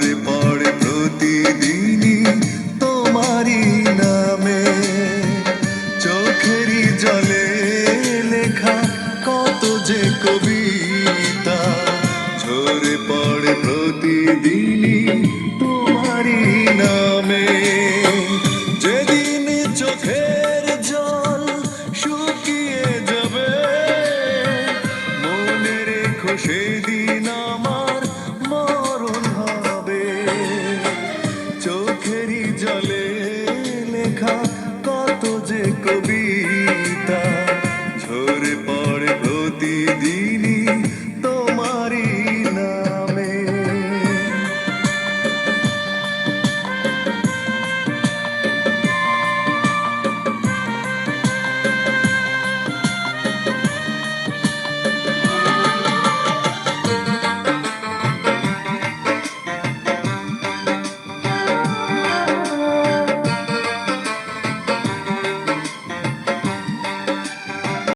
ঝরে পড়ে প্রতিদিনই তোমারই নামে, চোখেরই জলে লেখা কত যে কবিতা, ঝরে পড়ে প্রতিদিনই তোমারই নামে। যেদিন চোখের জল শুকিয়ে যাবে, মনে রেখো সেদিন আমার মরণ হবে। চোখেরই জলে লেখা কত যে কবি